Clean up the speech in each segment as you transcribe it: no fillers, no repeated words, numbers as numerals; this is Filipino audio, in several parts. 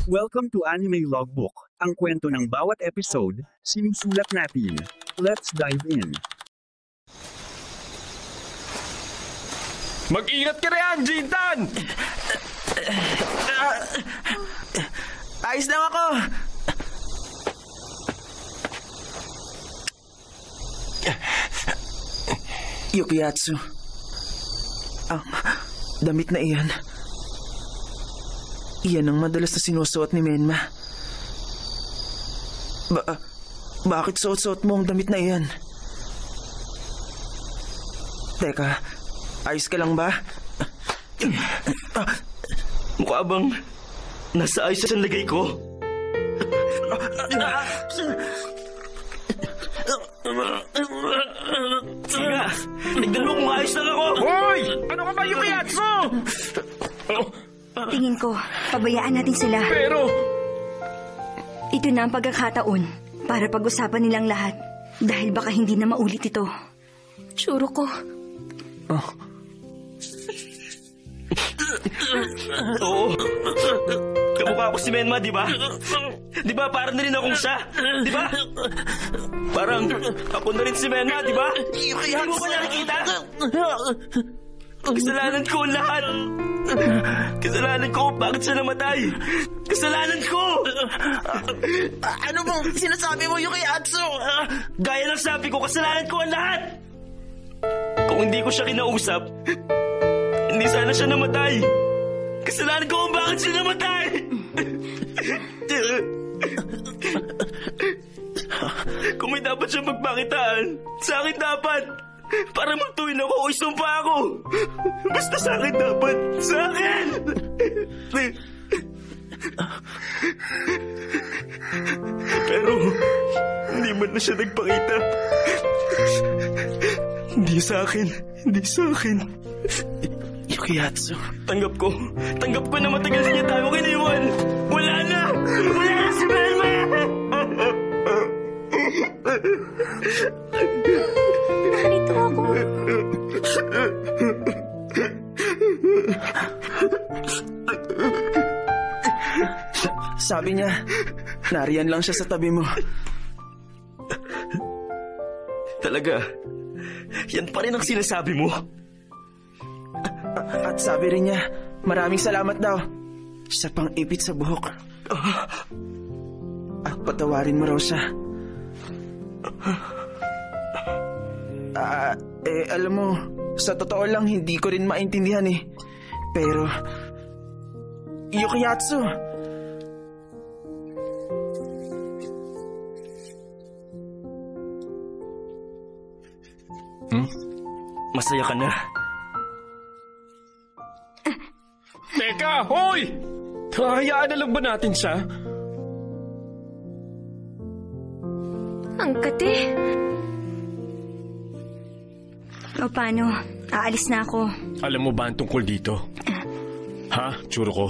Welcome to Anime Logbook. Ang kwento ng bawat episode, sinusulat natin. Let's dive in. Mag-ingat ka na yan, Jintan! Ayos lang ako! Yukiyatsu. Ang damit na iyan. Iyan ang madalas na sinusuot ni Menma. Bakit suot-suot mo ang damit na iyan? Teka, ayos ka lang ba? Mukha bang nasa ayos ang lagay ko? Sige nga, tignan mo kung ayos lang ako! Hoy! Ano ka ba, Yukiyatsu? Tingin ko, pabayaan natin sila. Pero... Ito na ang pagkakataon para pag-usapan nilang lahat. Dahil baka hindi na maulit ito. Tsuro ko. Oo. Kamukha ko si Menma, di ba? Di ba parang na rin akong siya? Di ba? Parang ako na rin si Menma, di ba? Hindi mo ba nakikita? Kasalanan ko ang lahat. Kasalanan ko bakit siya namatay. Kasalanan ko! Ano bang sinasabi mo, Yukiyatsu? Gaya ng sabi ko, kasalanan ko ang lahat! Kung hindi ko siya kinausap, hindi sana siya namatay. Kasalanan ko kung bakit siya namatay! Kung may dapat siya magpakitaan, sa akin dapat! Para magtuwin ako o isumpa ako! Basta sa akin dapat! Sa akin! Pero, hindi man na siya nagpakita. Hindi sa akin. Hindi sa akin. Yukiyatsu. Tanggap ko na matagal na niya tayo kiniwan. Wala na! Wala na si Belma! Narito ako. Sabi niya, nariyan lang siya sa tabi mo. Talaga? Yan pa rin ang sinasabi mo? At sabi rin niya, maraming salamat daw sa pang-ipit sa buhok. At patawarin mo raw siya. Alam mo, sa totoo lang hindi ko rin maintindihan eh. Pero, Yukiyatsu, Masaya ka na? Teka, hoy! Hayaan na lang ba natin siya? Ang kate. O paano? Aalis na ako. Alam mo ba ang tungkol dito? Ha, tsuro ko?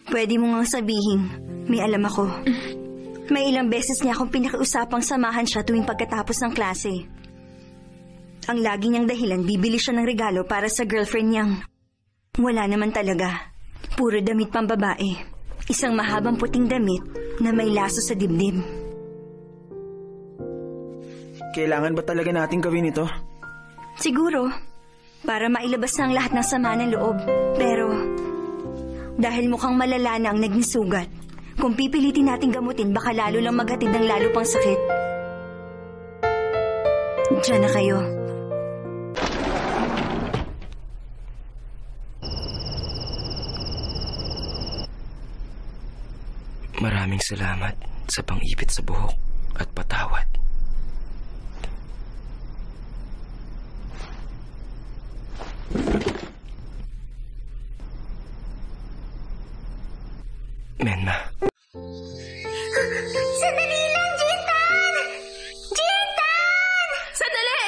Pwede mo ngang sabihin, may alam ako. May ilang beses niya akong pinakiusapang samahan siya tuwing pagkatapos ng klase. Ang lagi niyang dahilan, bibili siya ng regalo para sa girlfriend niyang. Wala naman talaga. Puro damit pambabae. Isang mahabang puting damit na may laso sa dibdib. kailangan ba talaga natin gawin ito? Siguro, para mailabas na ang lahat ng sama ng loob. Pero, dahil mukhang malala na ang naging sugat, kung pipilitin natin gamutin, baka lalo lang maghatid ng lalo pang sakit. Diyan na kayo. Maraming salamat sa pang-ipit sa buhok at patawad. Menma. Sandali lang, Jintan! Jintan! Sandali!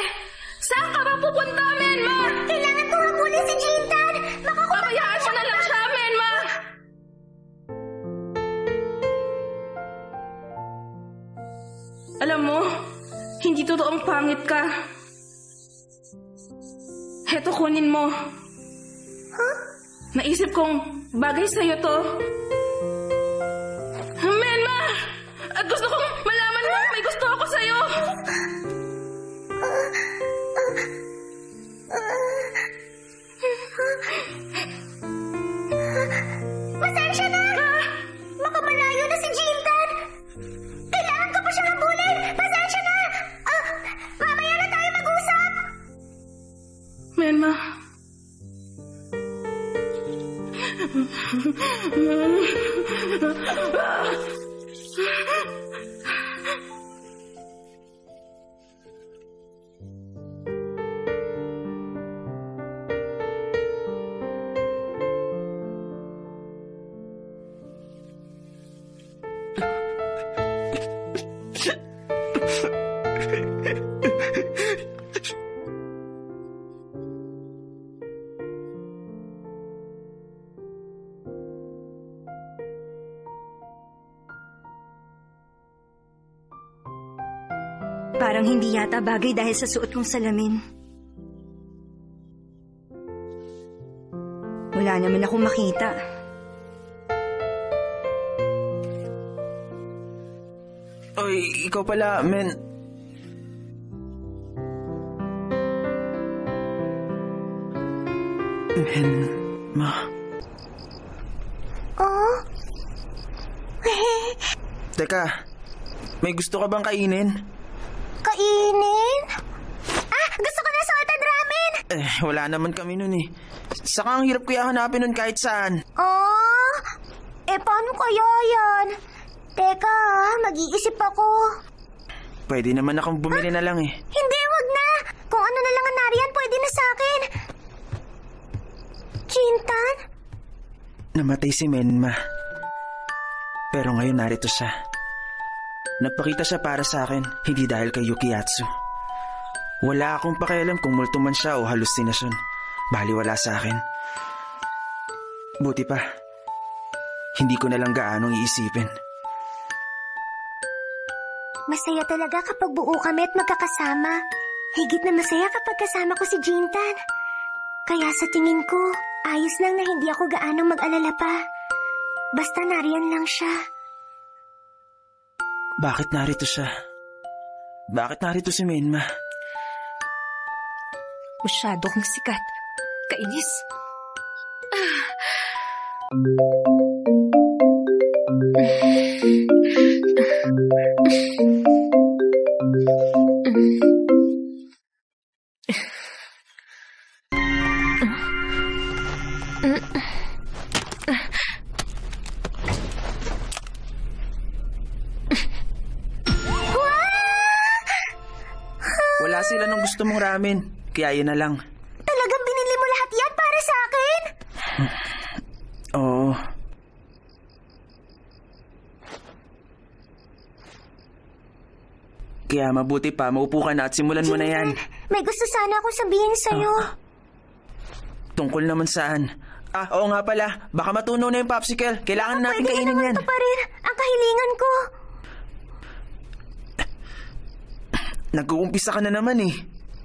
Saan ka ba pupunta, Menma? Kailangan ko habulin si Jintan! Pabayaan mo na lang siya, Menma! Alam mo, hindi totoong pangit ka. Heto, kunin mo. Naisip kong bagay sa'yo to. Menma! At gusto kong malaman mo may gusto ako sa'yo. Pasensya na! Baka malayo na si Jintan. Kailangan ko pa siyang habulin. Pasensya na! Mamaya na tayo mag-usap. Menma. Parang hindi yata bagay dahil sa suot kong salamin. Wala naman akong makita. Oy, ikaw pala, men. Ma. Oh? Teka, may gusto ka bang kainin? Kainin? Gusto ko na salted ramen! Wala naman kami nun eh. Saka ang hirap kaya hanapin nun kahit saan. Paano kaya yan? Teka, mag-iisip ako. Pwede naman akong bumili na lang eh. Hindi, wag na! Kung ano na lang ang nariyan, pwede na sa akin. Jintan? Namatay si Menma. Pero ngayon narito siya. Nagpakita siya para sa akin, hindi dahil kay Yukiatsu. Wala akong pakialam kung multo man siya o halusinasyon. Baliwala sa akin. Buti pa, hindi ko na lang gaanong iisipin. Masaya talaga kapag buo kami at magkakasama. Higit na masaya kapag kasama ko si Jintan. Kaya sa tingin ko, ayos lang na hindi ako gaanong mag-alala pa. Basta nariyan lang siya. Bakit narito siya? Bakit narito si Menma? Masyado kang sikat. Kainis. Wala sila nung gusto mong ramen, kaya yun na lang. Talagang binili mo lahat yan para sa akin? Oo. Kaya mabuti pa, maupo ka na at simulan mo na yan. May gusto sana akong sabihin sa'yo. Tungkol naman saan? Oo nga pala, baka matunaw na yung popsicle. Kailangan natin Pwede kainin mo yan. naman tuparin ang kahilingan ko. Nag-uumpisa ka na naman eh.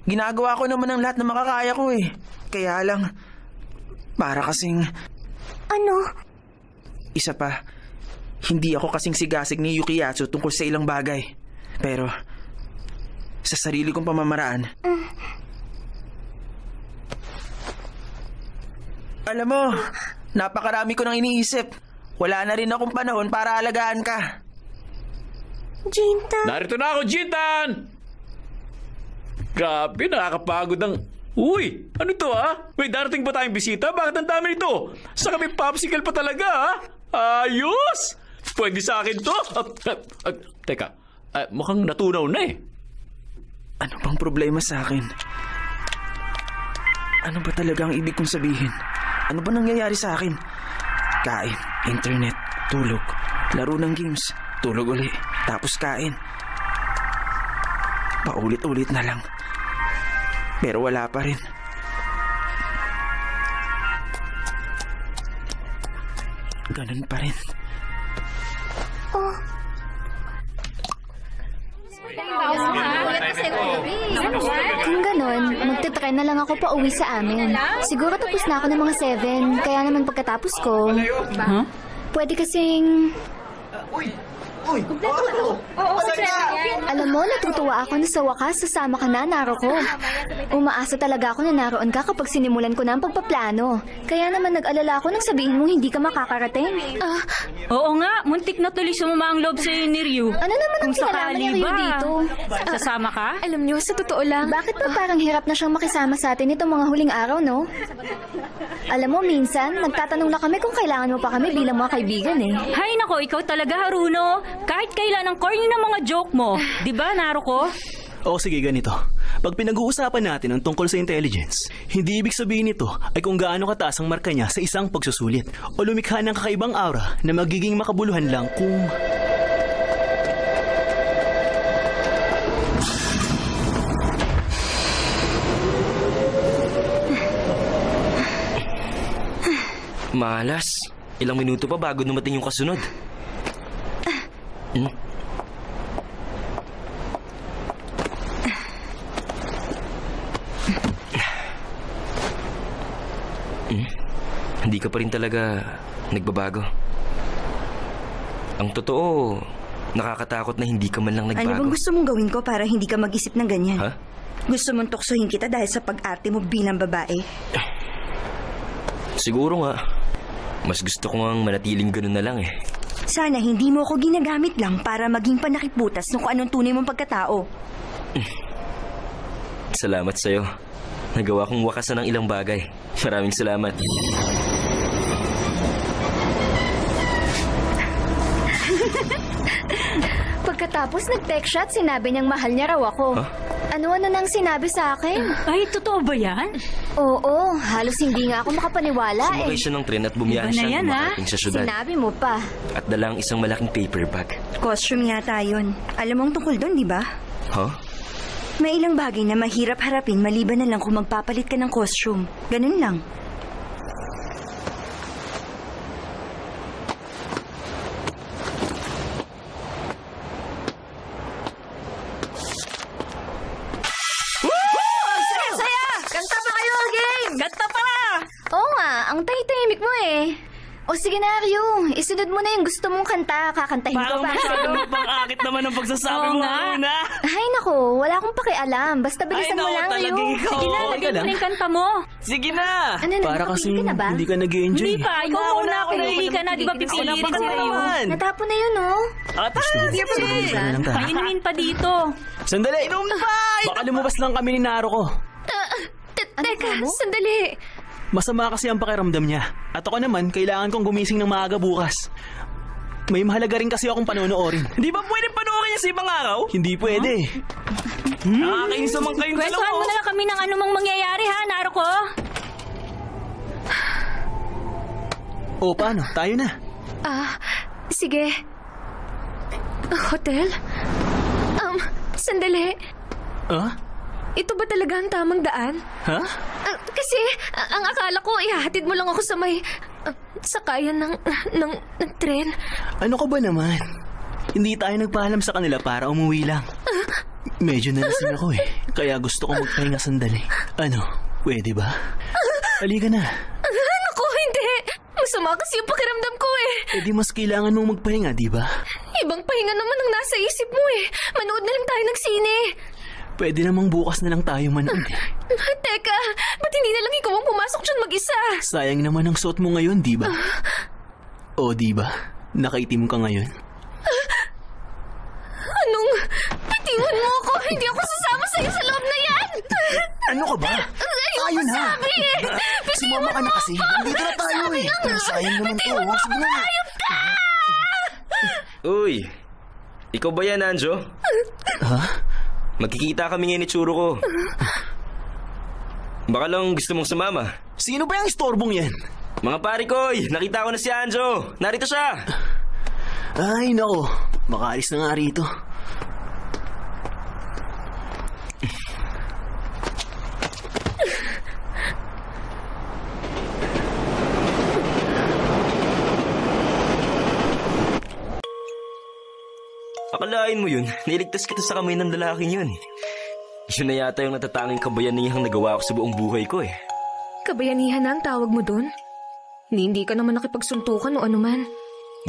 Ginagawa ko naman ang lahat na makakaya ko eh. Kaya lang, para kasing... Ano? Isa pa, hindi ako kasing sigasig ni Yukiatsu tungkol sa ilang bagay. Pero, sa sarili kong pamamaraan... Alam mo, napakarami ko nang iniisip. Wala na rin akong panahon para alagaan ka. Jintan? Narito na ako, Jintan! Grabe, nakakapagod ang... Uy, ano to May darating ba tayong bisita? Bakit ang dami nito? Saka may popsicle pa talaga Ayos! Pwede sa akin to? Teka, mukhang natunaw na eh. Ano bang problema sa akin? Ano ba talaga ang ibig kong sabihin? Ano ba nangyayari sa akin? Kain, internet, tulog, laro ng games, tulog uli, tapos kain. Paulit-ulit na lang. Pero wala pa rin. Ganun pa rin. Kung ganon, magte-try Sasakay na lang ako pa uwi sa amin. Siguro tapos na ako ng mga 7. Kaya naman pagkatapos ko, pwede kasing... Alam mo, natutuwa ako na sa wakas sasama ka na, Naruko. Umaasa talaga ako na naroon ka kapag sinimulan ko na ang pagpaplano. Kaya naman nag-alala ako nang sabihin mo hindi ka makakarating. Oo nga, muntik na tuloy sumama ang loob sa'yo ni Ryu. Ano naman ang kinalaman ni Ryu dito? Sasama ka? Alam niyo, sa totoo lang, bakit pa parang hirap na siyang makisama sa atin itong mga huling araw, no? Alam mo, minsan, nagtatanong na kami kung kailangan mo pa kami bilang mga kaibigan eh. Hay nako, ikaw talaga, Haruno. Kahit kailan ang corny ng mga joke mo. Di ba, Naruko? O sige, ganito. Pag pinag-uusapan natin ang tungkol sa intelligence, hindi ibig sabihin nito ay kung gaano kataas ang marka niya sa isang pagsusulit o lumikha ng kakaibang aura na magiging makabuluhan lang kung... Malas. Ilang minuto pa bago dumating yung kasunod. Hindi ka pa rin talaga nagbabago. Ang totoo, nakakatakot na hindi ka man lang nagbago. Ano bang gusto mong gawin ko para hindi ka mag-isip ng ganyan? Ha? Gusto mong tuksohin kita dahil sa pag-arte mo bilang babae? Siguro nga. Mas gusto ko ngang manatiling ganun na lang eh. Sana hindi mo ako ginagamit lang para maging panakiputas ng kung anong tunay mong pagkatao. Salamat sa'yo. Nagawa kong wakasan ng ilang bagay. Maraming salamat. Pagkatapos nag-text siya at sinabi niyang mahal niya raw ako. Huh? Ano-ano nang sinabi sa akin? Ay, totoo ba yan? Oo, halos hindi nga ako makapaniwala Sumakay siya ng tren at bumiyahe Iba na siya yan, makarating sa syudad. Sinabi mo pa. At dala ang isang malaking paper bag. Costume yata yun. Alam mo ang tungkol doon, di ba? Huh? May ilang bagay na mahirap harapin maliban na lang kung magpapalit ka ng costume. Ganun lang. Oo nga, ang tahimik mo eh. O sige na, Ryu. Isunod mo na yung gusto mong kanta. Kakantahin ko pa. Masyadong pang-akit naman ang pagsasabi mo, Luna. Ay nako, wala akong pakialam. Basta bilisan mo lang, Ryu. Sige na, lagay mo na yung kanta mo. Sige na! Ano na, Para kasi nakapili ka na ba? hindi ka nag-i-enjoy. Hindi pa, ikaw muna. Pinili ka na, di ba pipili rin si Ryu? Natapon na yun, oh. Painumin pa dito. Sandali! Baka lumabas lang kami ni Naruko. Teka, sandali. Masama kasi ang pakiramdam niya. At ako naman, kailangan kong gumising ng maaga bukas. May mahalaga rin kasi akong panonoorin. Di ba pwede panoorin niya sa ibang araw? Hindi pwede. Nakakainis naman kayong Kwentuhan dalawa. mo na lang kami ng anumang mangyayari ha, Naruko. O paano? Tayo na. Sige. Hotel? Sandali. Ito ba talaga ang tamang daan? Ha? Kasi, ang akala ko, ihahatid mo lang ako sa may sakayan ng tren. Ano ka ba naman? Hindi tayo nagpaalam sa kanila para umuwi lang. Medyo nalasing ako eh. Kaya gusto ko magpahinga sandali. Ano, pwede ba? Halika na. Naku, hindi. Masama kasi yung pakiramdam ko eh. E di mas kailangan mong magpahinga, di ba? Ibang pahinga naman ang nasa isip mo eh. Manood na lang tayo ng sine. Pwede namang bukas na lang tayo manood. Teka, ba't hindi na lang ikaw ang pumasok dyan mag-isa? Sayang naman ang suot mo ngayon, di ba? O di ba? Nakaitim ka ngayon. Anong? Bitiwan mo ako! Hindi ako sasama sa'yo sa loob na yan! Ano ka ba? Ayaw ko sabi eh! Sumama ka na kasi. Dito na tayo eh. Pero sayang naman to. Sige na. Uy, ikaw ba yan, Anjo? Ha? Magkikita kami ngayon ni Churo ko. Baka lang gusto mong sumama. Sino ba yung istorbong yan? Mga pari koy, nakita ko na si Anjo. Narito siya. Ay, nako. Makaalis na nga rito. Akalain mo yun, nailigtas kita sa kamay ng lalaking yun. Yun na yata yung natatanging kabayanihang nagawa ko sa buong buhay ko eh. Kabayanihan na ang tawag mo dun? Hindi ka naman nakipagsuntukan o anuman.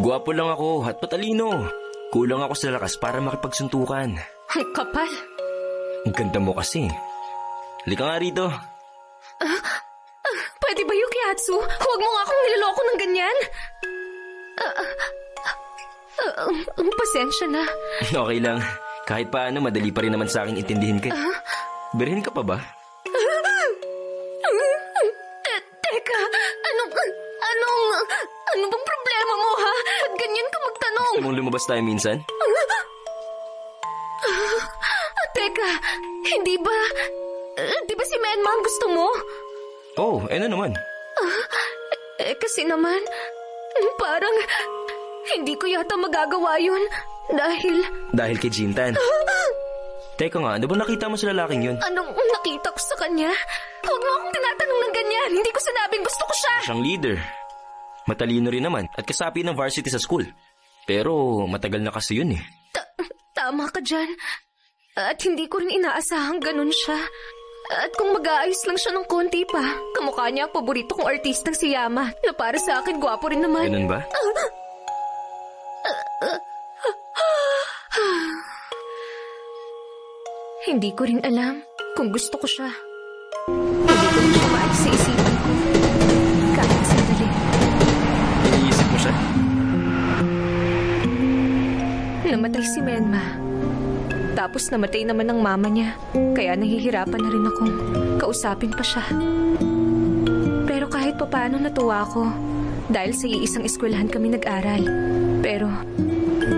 Guwapo lang ako at patalino. Kulang ako sa lakas para makipagsuntukan. Ang kapal. Ang ganda mo kasi. Halika nga rito. Pwede ba, Yukiatsu? Huwag mo nga akong niloloko ng ganyan. Pasensya na. Okay lang. Kahit paano, madali pa rin naman sa akin intindihin ka. Birhen ka pa ba? Teka, ano bang problema mo, ha? Ba't ganyan ka magtanong? Gusto mong lumabas tayo minsan? Teka, hindi ba... di ba si Menma ang gusto mo? Oh, ano naman? Kasi naman, parang hindi ko yata magagawa yun dahil... Dahil kay Jintan. Teka nga, ano ba nakita mo sa lalaking yun? Anong nakita ko sa kanya? Huwag mo akong tinatanong ng ganyan. Hindi ko sinabing gusto ko siya. Siyang leader. Matalino rin naman at kasapi ng varsity sa school. Pero matagal na kasi yun eh. Tama ka dyan. At hindi ko rin inaasahang ganun siya. At kung mag-aayos lang siya ng konti pa, kamukha niya ang paborito kong artistang si Yama, na para sa akin gwapo rin naman. Ganun ba? Hindi ko rin alam kung gusto ko siya. Hindi ko rin siya maalis sa isipan ko. Kahit sandali. Iniisip mo siya? Namatay si Menma. Tapos namatay naman ang mama niya. Kaya nahihirapan na rin akong kausapin pa siya. Pero kahit papaano natuwa ako. Dahil sa iisang eskwelahan kami nag-aral. Pero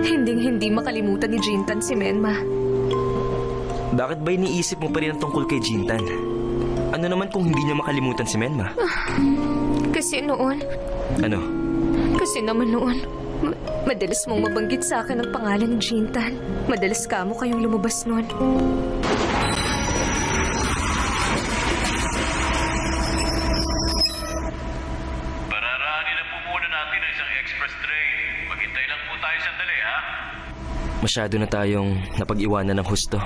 hindi makalimutan ni Jintan si Menma. Bakit ba iniisip mo pa rin ang tungkol kay Jintan? Ano naman kung hindi niya makalimutan si Menma? Kasi noon... Ano? Kasi naman noon... Madalas mong mabanggit sa akin ang pangalan ni Jintan. Madalas kamo kayong lumabas nun. Pararaanin na po muna natin ang isang express train. Maghintay lang po tayo sandali, ha? Masyado na tayong napag-iwanan ng husto.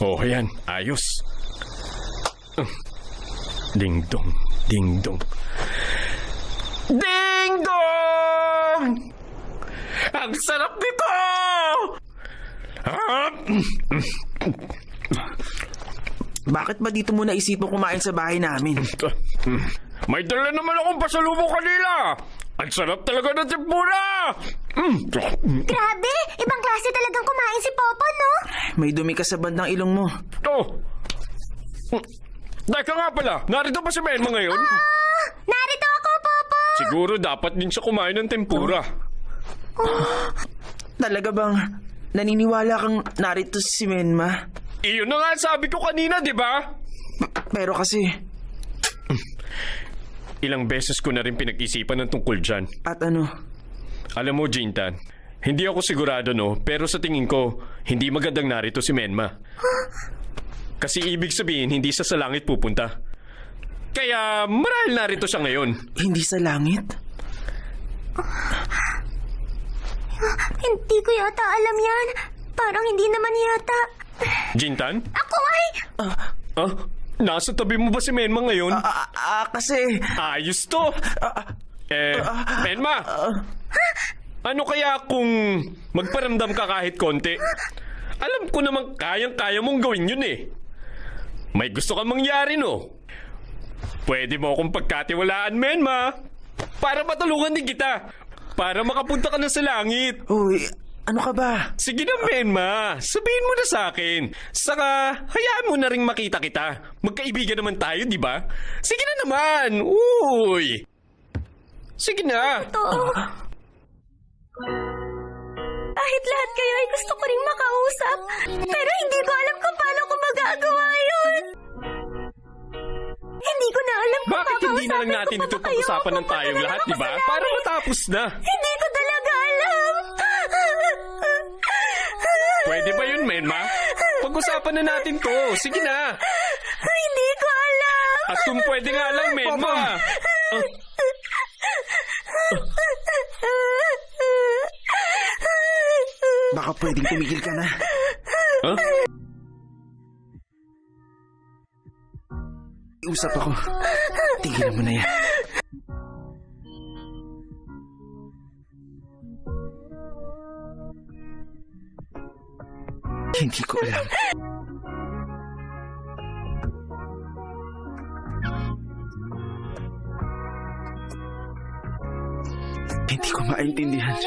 Oh, ayan. Ayos. Ding-dong. Ding-dong. Ding-dong! Ang sarap nito! Bakit ba dito mo naisipang kumain sa bahay namin? May dala naman akong pasalubong kanila! Ang sarap talaga ng tempura! Grabe! Ibang klase talagang kumain si Popo, no? May dumi ka sa bandang ilong mo. Oh! Teka nga pala, narito ba si Menma ngayon? Narito ako, Popo! Siguro dapat din siya kumain ng tempura. Talaga bang naniniwala kang narito si Menma? Iyon na nga sabi ko kanina, di ba? Pero kasi... Ilang beses ko na rin pinag-isipan ng tungkol dyan. At ano? Alam mo, Jintan, hindi ako sigurado, no? Pero sa tingin ko, hindi magandang narito si Menma. Kasi ibig sabihin, hindi siya sa langit pupunta. Kaya marahil narito siya ngayon. Hindi sa langit? Hindi ko yata alam yan. Parang hindi naman yata. Jintan? Ako ay... Nasa tabi mo ba si Menma ngayon? Kasi... Ayos to! Menma! Ano kaya kung magparamdam ka kahit konti? Alam ko namang kayang-kaya mong gawin yun eh. May gusto kang mangyari, no? Pwede mo akong pagkatiwalaan, Menma. Para matulungan din kita. Para makapunta ka na sa langit. Uy, ano ka ba? Sige na, Menma. Sabihin mo na sa akin. Saka, hayaan mo na ring makita kita. Magkaibigan naman tayo, di ba? Sige na naman. Uy. Sige na. Kahit lahat kayo ay gusto ko rin makausap. Pero hindi ko alam kung paano ko magagawa yun. Hindi ko na alam kung bakit hindi na lang natin ito pag-usapan ng tayong lahat, di ba? Para matapos na. Hindi ko talaga alam. Pwede ba yun, Menma? Pag-usapan na natin to. Sige na. Hindi ko alam. At kung pwede nga lang, Menma. Baka pwedeng tumigil ka na. Huh? Usap ako. Tigilan mo na yan. Hindi ko alam. Hindi ko maintindihan.